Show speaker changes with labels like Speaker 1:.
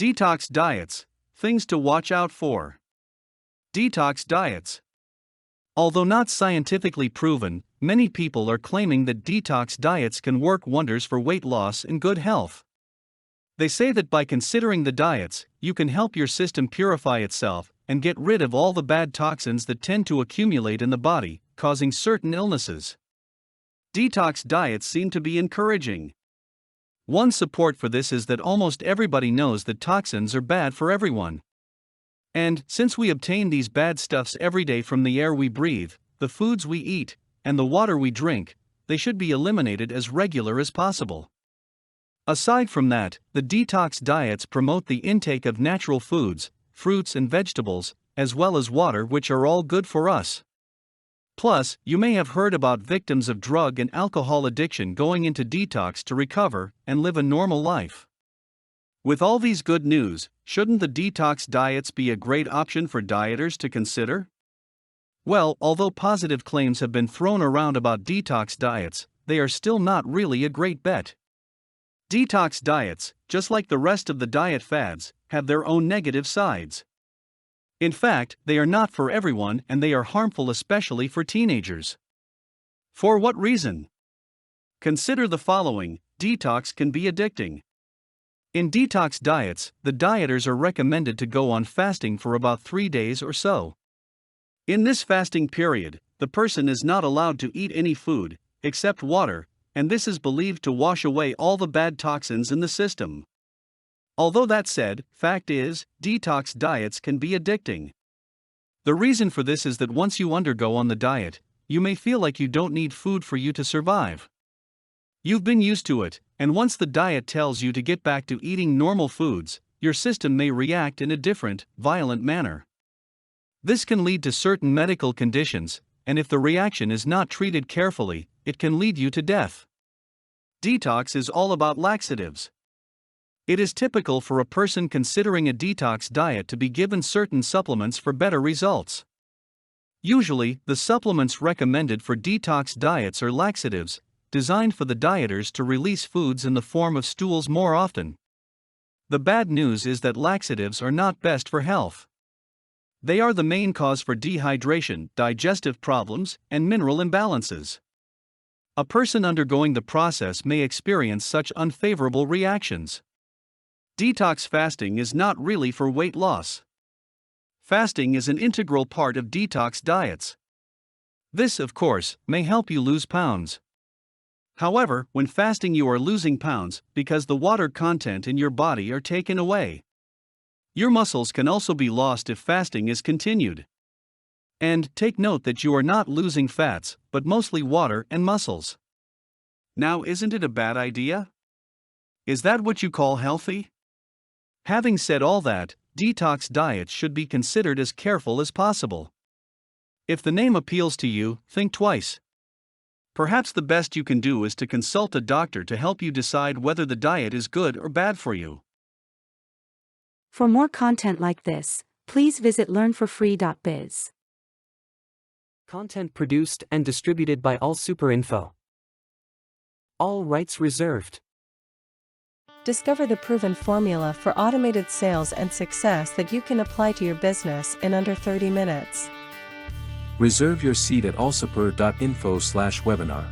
Speaker 1: Detox diets, things to watch out for. Detox diets. Although not scientifically proven, many people are claiming that detox diets can work wonders for weight loss and good health. They say that by considering the diets, you can help your system purify itself and get rid of all the bad toxins that tend to accumulate in the body, causing certain illnesses. Detox diets seem to be encouraging. One support for this is that almost everybody knows that toxins are bad for everyone. And, since we obtain these bad stuffs every day from the air we breathe, the foods we eat, and the water we drink, they should be eliminated as regular as possible. Aside from that, the detox diets promote the intake of natural foods, fruits and vegetables, as well as water, which are all good for us. Plus, you may have heard about victims of drug and alcohol addiction going into detox to recover and live a normal life. With all these good news, shouldn't the detox diets be a great option for dieters to consider? Well, although positive claims have been thrown around about detox diets, they are still not really a great bet. Detox diets, just like the rest of the diet fads, have their own negative sides. In fact, they are not for everyone and they are harmful, especially for teenagers. For what reason? Consider the following: detox can be addicting. In detox diets, the dieters are recommended to go on fasting for about 3 days or so. In this fasting period, the person is not allowed to eat any food, except water, and this is believed to wash away all the bad toxins in the system. Although that said, fact is, detox diets can be addicting. The reason for this is that once you undergo on the diet, you may feel like you don't need food for you to survive. You've been used to it, and once the diet tells you to get back to eating normal foods, your system may react in a different, violent manner. This can lead to certain medical conditions, and if the reaction is not treated carefully, it can lead you to death. Detox is all about laxatives. It is typical for a person considering a detox diet to be given certain supplements for better results. Usually, the supplements recommended for detox diets are laxatives, designed for the dieters to release foods in the form of stools more often. The bad news is that laxatives are not best for health. They are the main cause for dehydration, digestive problems, and mineral imbalances. A person undergoing the process may experience such unfavorable reactions. Detox fasting is not really for weight loss. Fasting is an integral part of detox diets. This, of course, may help you lose pounds. However, when fasting, you are losing pounds because the water content in your body are taken away. Your muscles can also be lost if fasting is continued. And take note that you are not losing fats, but mostly water and muscles. Now, isn't it a bad idea? Is that what you call healthy? Having said all that, detox diets should be considered as careful as possible. If the name appeals to you, think twice. Perhaps the best you can do is to consult a doctor to help you decide whether the diet is good or bad for you.
Speaker 2: For more content like this, please visit learnforfree.biz.
Speaker 3: Content produced and distributed by AllSuperInfo. All rights reserved.
Speaker 4: Discover the proven formula for automated sales and success that you can apply to your business in under 30 minutes.
Speaker 5: Reserve your seat at allsuper.info/webinar.